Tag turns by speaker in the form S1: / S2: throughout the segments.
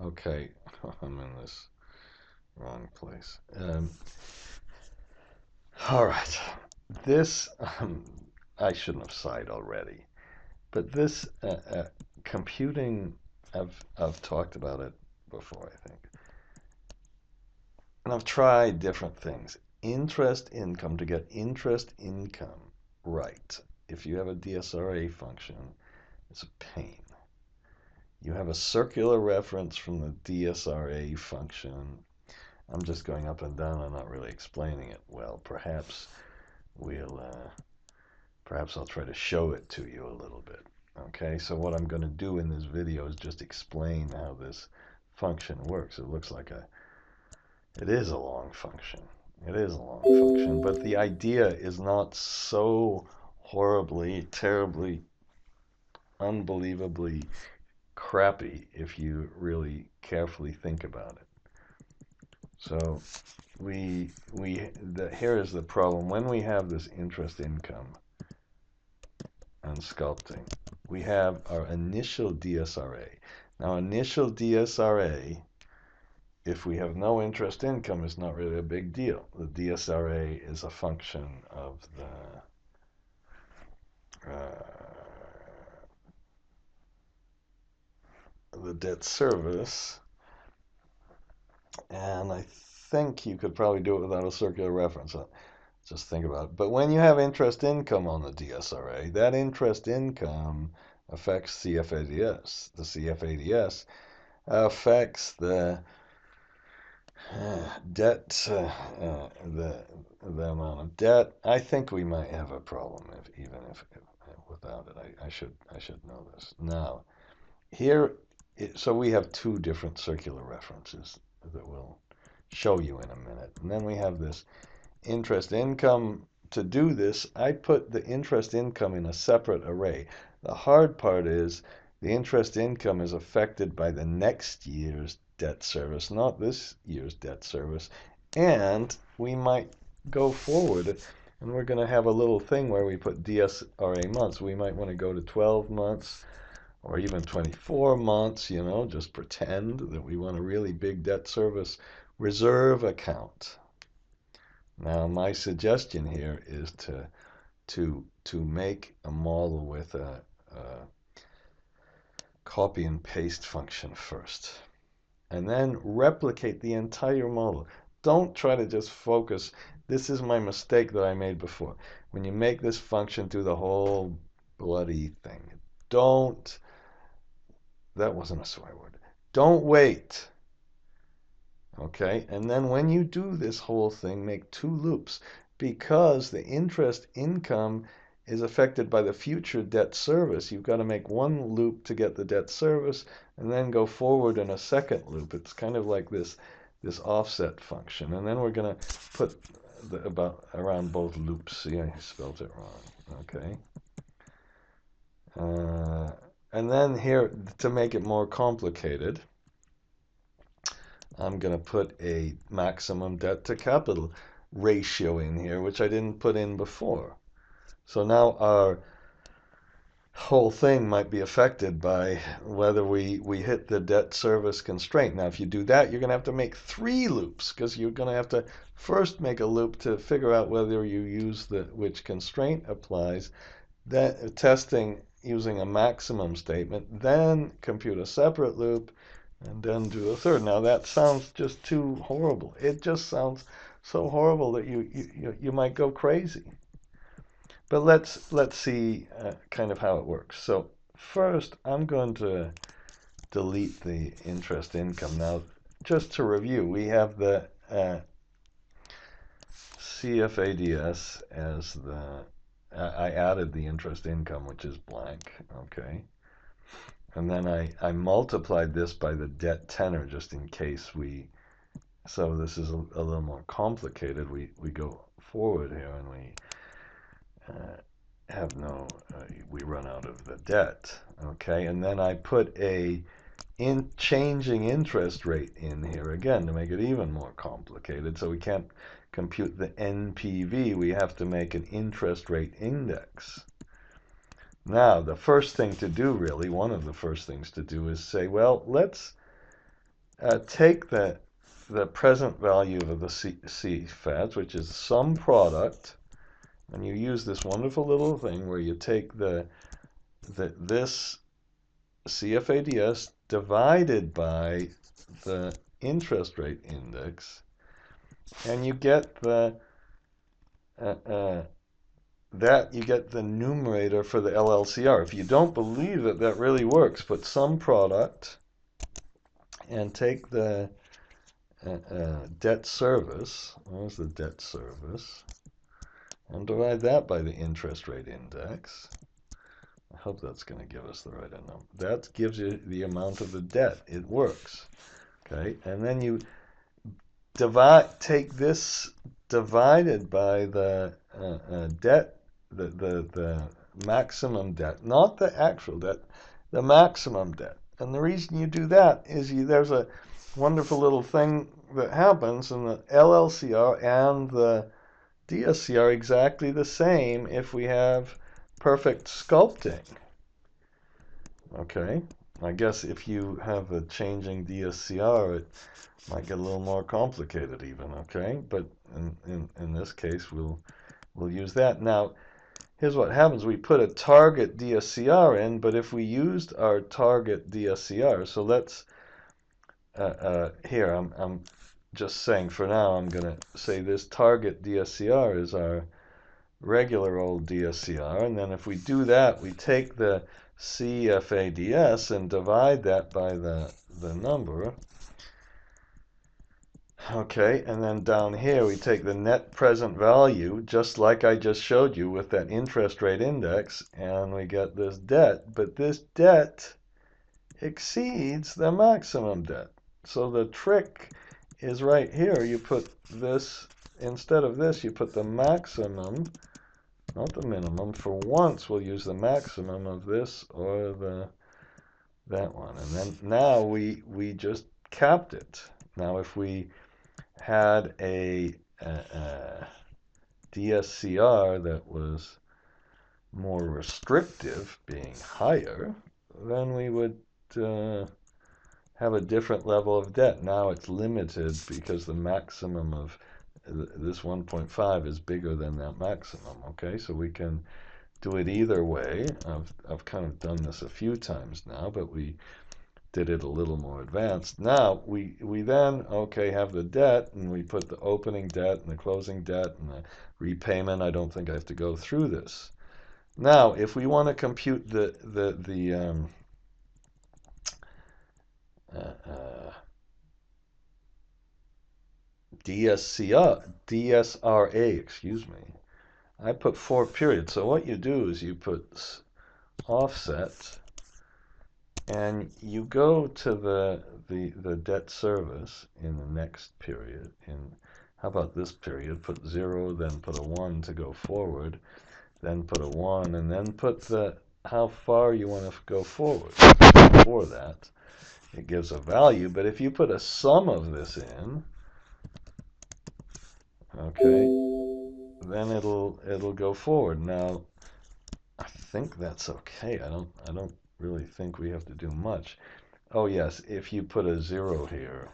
S1: Okay, I'm in this wrong place. All right, this I shouldn't have sighed already, but this computing, I've talked about it before, I think, and I've tried different things. Interest income, to get interest income right, if you have a DSRA function, it's a pain. You have a circular reference from the DSRA function. I'm just going up and down. I'm not really explaining it well. We'll, perhaps I'll try to show it to you a little bit. Okay, so what I'm going to do in this video is just explain how this function works. It is a long function. It is a long function, but the idea is not so horribly, terribly, unbelievably crappy if you really carefully think about it. So here is the problem. When we have this interest income and sculpting, we have our initial DSRA. Now, initial DSRA, if we have no interest income, is not really a big deal. The DSRA is a function of the debt service, and I think you could probably do it without a circular reference. Just think about it. But when you have interest income on the DSRA, that interest income affects CFADS. The CFADS affects the debt, the amount of debt. I think we might have a problem even if without it. I should know this. Now, here, so we have two different circular references that we'll show you in a minute. And then we have this interest income. To do this, I put the interest income in a separate array. The hard part is the interest income is affected by the next year's debt service, not this year's debt service. And we might go forward, and we're going to have a little thing where we put DSRA months. We might want to go to 12 months or even 24 months, just pretend that we want a really big debt service reserve account. Now, my suggestion here is to make a model with a copy and paste function first, and then replicate the entire model. Don't try to just focus. This is my mistake that I made before. When you make this function do the whole bloody thing, don't, that wasn't a swear word. Don't wait. Okay, and then when you do this whole thing, make two loops, because the interest income is affected by the future debt service. You've got to make one loop to get the debt service and then go forward in a second loop. It's kind of like this offset function. And then we're going to put about around both loops. See, I spelled it wrong. Okay. And then here, to make it more complicated, I'm going to put a maximum debt to capital ratio in here, which I didn't put in before. So now our whole thing might be affected by whether we hit the debt service constraint. Now, if you do that, you're going to have to make three loops, because you're going to have to first make a loop to figure out whether you use which constraint applies, that testing using a maximum statement, then compute a separate loop, and then do a third. Now that sounds just too horrible. It just sounds so horrible that you might go crazy. But let's see kind of how it works. So first, I'm going to delete the interest income. Now, just to review, we have the CFADS as I added the interest income, which is blank. Okay. And then I multiplied this by the debt tenor just in case so this is a little more complicated. We go forward here and we run out of the debt. Okay, and then I put a changing interest rate in here again to make it even more complicated. So we can't compute the NPV. We have to make an interest rate index. Now, the first thing to do, really, one of the first things to do is say, well, let's take the present value of the CFADs, which is some product, and you use this wonderful little thing where you take this CFADS divided by the interest rate index, and you get the you get the numerator for the LLCR. If you don't believe that that really works, put some product and take the debt service. Where's the debt service? And divide that by the interest rate index. I hope that's going to give us the right number. That gives you the amount of the debt. It works. Okay, and then you take this divided by the debt, the maximum debt, not the actual debt, the maximum debt. And the reason you do that is there's a wonderful little thing that happens, and the LLCR and the DSCR are exactly the same if we have perfect sculpting. Okay, I guess if you have a changing DSCR, it might get a little more complicated even, okay? But in this case, we'll use that. Now, here's what happens. We put a target DSCR in, but if we used our target DSCR, so let's, here, I'm just saying for now, I'm going to say this target DSCR is our regular old DSCR, and then if we do that, we take the CFADS and divide that by the number. Okay, and then down here we take the net present value, just like I just showed you with that interest rate index, and we get this debt, but this debt exceeds the maximum debt. So the trick is right here. You put this, instead of this, you put the maximum, not the minimum. For once, we'll use the maximum of this or that one. And then now we just capped it. Now if we had a DSCR that was more restrictive, being higher, then we would have a different level of debt. Now it's limited because the maximum of this 1.5 is bigger than that maximum. Okay, so we can do it either way. I've kind of done this a few times now, but we did it a little more advanced. Now we then have the debt, and we put the opening debt and the closing debt and the repayment. I don't think I have to go through this. Now if we want to compute the DSRA, excuse me, I put 4 periods. So what you do is you put offset, and you go to the debt service in the next period. How about this period? Put 0, then put a 1 to go forward, then put a 1, and then put how far you want to go forward. For that, it gives a value. But if you put a sum of this in, okay, then it'll go forward. Now, I think that's okay. I don't really think we have to do much. Oh yes, if you put a 0 here,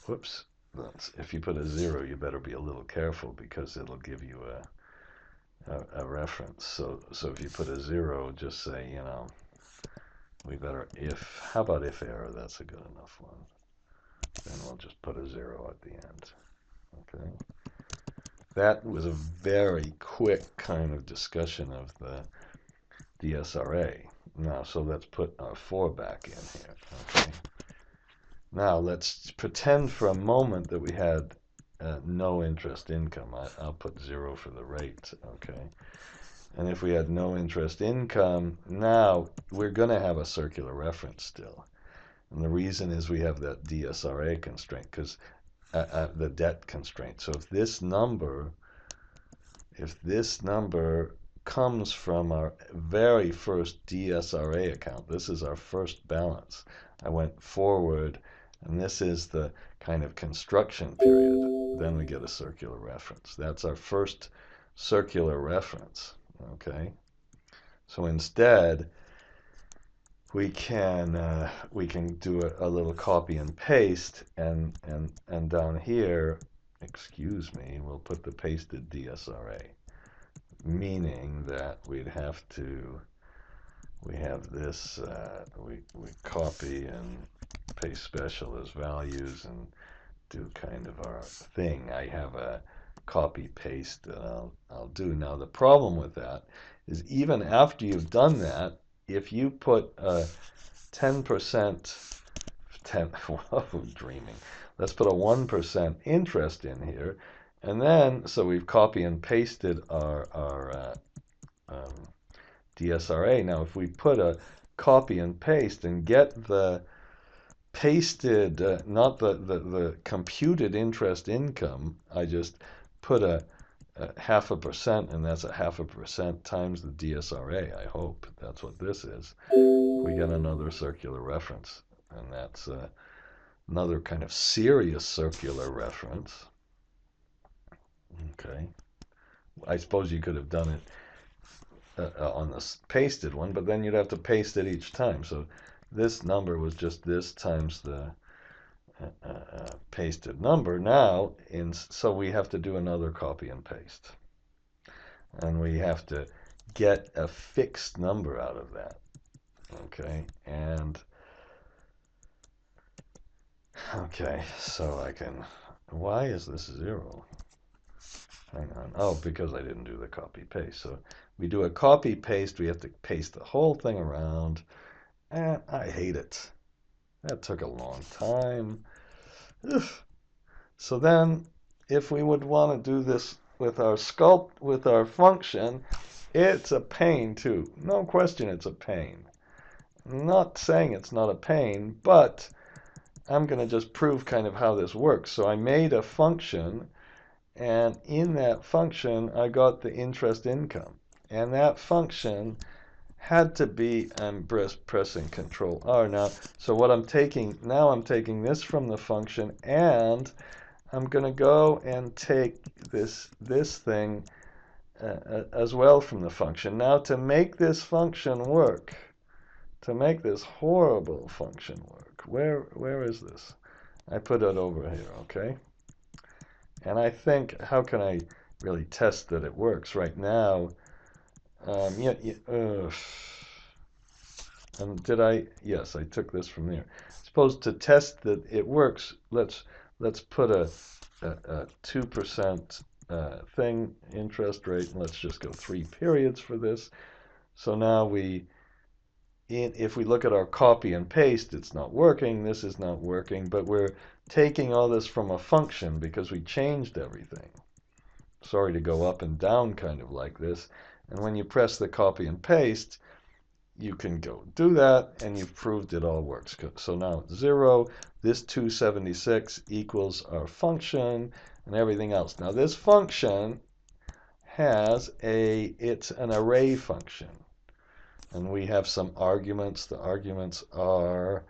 S1: whoops, if you put a 0, you better be a little careful because it'll give you a reference. So if you put a 0, just say, we better how about if error? That's a good enough one. Then we'll just put a 0 at the end. Okay. That was a very quick kind of discussion of the DSRA. Now, so let's put our 4 back in here. Okay. Now, let's pretend for a moment that we had no interest income. I'll put 0 for the rate. Okay. And if we had no interest income, now we're going to have a circular reference still. And the reason is we have that DSRA constraint, because the debt constraint. So if this number comes from our very first DSRA account, this is our first balance. I went forward, and this is the kind of construction period. Then we get a circular reference. That's our first circular reference. Okay. So instead, we can do a little copy and paste, and down here, excuse me, we'll put the pasted DSRA, meaning that we have this, we copy and paste special as values and do kind of our thing. I have a copy paste that I'll do. Now the problem with that is even after you've done that, if you put a 10%, 10, whoa, dreaming. Let's put a 1% interest in here, and then so we've copy and pasted our DSRA. Now if we put a copy and paste and get the pasted, not the computed interest income, I just put a 0.5%, and that's a 0.5% times the DSRA. I hope that's what this is. We get another circular reference, and that's another kind of serious circular reference. Okay. I suppose you could have done it on the pasted one, but then you'd have to paste it each time. So this number was just this times the pasted number. Now, so we have to do another copy and paste. And we have to get a fixed number out of that. Okay, okay, so I can, why is this 0? Hang on. Oh, because I didn't do the copy paste. So we do a copy paste, we have to paste the whole thing around. And I hate it. That took a long time. Ugh. So then, if we would want to do this with our with our function, it's a pain too. No question it's a pain. I'm not saying it's not a pain, but I'm going to just prove kind of how this works. So I made a function, and in that function, I got the interest income. And that function had to be, I'm pressing Control R now. So what I'm taking, now I'm taking this from the function, and I'm going to go and take this thing as well from the function. Now to make this function work, to make this horrible function work, where is this? I put it over here, okay? And I think, how can I really test that it works right now? Did I? Yes, I took this from there. Suppose to test that it works, let's put a 2% thing interest rate, and let's just go 3 periods for this. So now if we look at our copy and paste, it's not working. This is not working, but we're taking all this from a function because we changed everything. Sorry to go up and down kind of like this. And when you press the copy and paste, you can go do that, and you've proved it all works. So now it's 0. This 276 equals our function and everything else. Now this function has it's an array function. And we have some arguments. The arguments are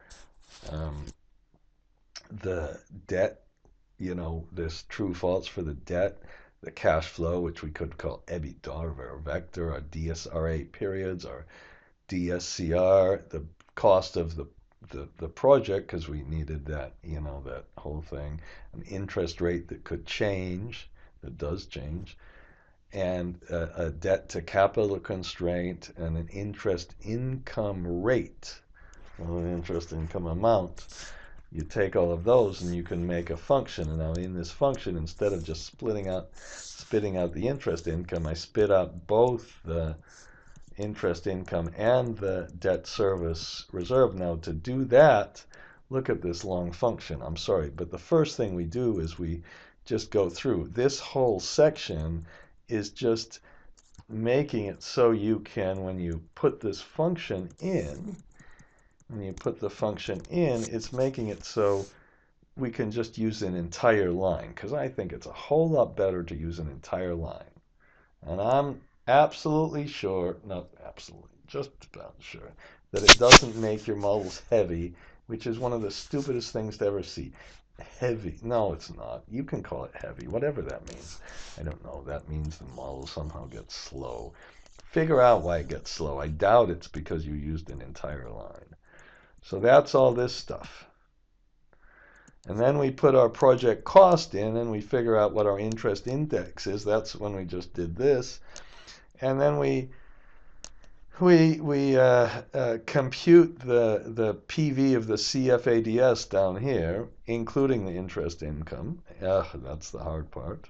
S1: the debt, this true false for the debt, the cash flow, which we could call EBITDA, or vector, our DSRA periods, our DSCR, the cost of the project, because we needed that, that whole thing, an interest rate that could change, that does change, and a debt to capital constraint, and an interest income rate, or an interest income amount. You take all of those and you can make a function. And now in this function, instead of just spitting out the interest income, I spit out both the interest income and the debt service reserve. Now to do that, look at this long function. I'm sorry, but the first thing we do is we just go through. This whole section is just making it so you can, when you put this function in, it's making it so we can just use an entire line, because I think it's a whole lot better to use an entire line. And I'm absolutely sure, not absolutely, just about sure, that it doesn't make your models heavy, which is one of the stupidest things to ever see. Heavy. No, it's not. You can call it heavy, whatever that means. I don't know. That means the model somehow gets slow. figure out why it gets slow. I doubt it's because you used an entire line. So that's all this stuff. And then we put our project cost in and we figure out what our interest index is. That's when we just did this. And then we compute the PV of the CFADS down here, including the interest income. That's the hard part.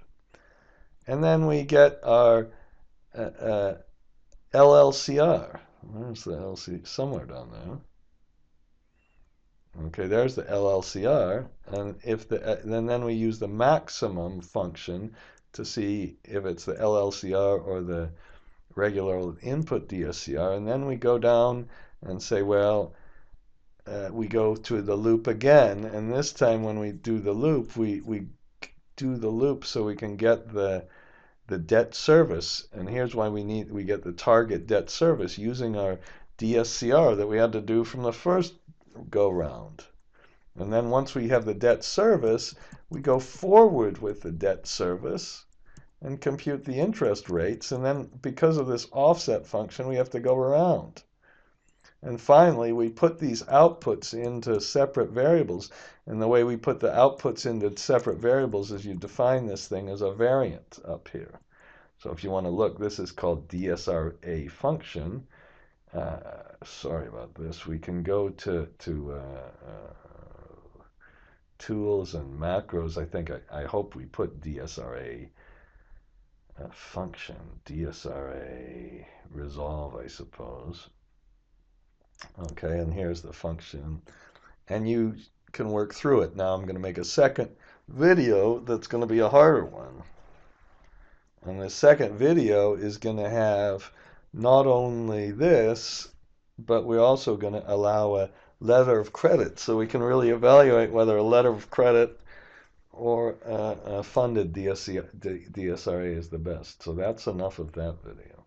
S1: And then we get our LLCR. Where's the LC? Somewhere down there. Okay, there's the LLCR, and then we use the maximum function to see if it's the LLCR or the regular input DSCR, and then we go down and say, well, we go to the loop again, and this time when we do the loop, we do the loop so we can get the debt service, and here's why we get the target debt service using our DSCR that we had to do from the first go round. And then once we have the debt service, we go forward with the debt service and compute the interest rates. And then because of this offset function, we have to go around. And finally, we put these outputs into separate variables. And the way we put the outputs into separate variables is you define this thing as a variant up here. So if you want to look, this is called DSRA function. Sorry about this. We can go to tools and macros. I hope we put DSRA function, DSRA resolve, I suppose. Okay, and here's the function, and you can work through it. Now I'm going to make a second video that's going to be a harder one, and the second video is going to have not only this, but we're also going to allow a letter of credit, so we can really evaluate whether a letter of credit or a funded DSRA is the best. So that's enough of that video.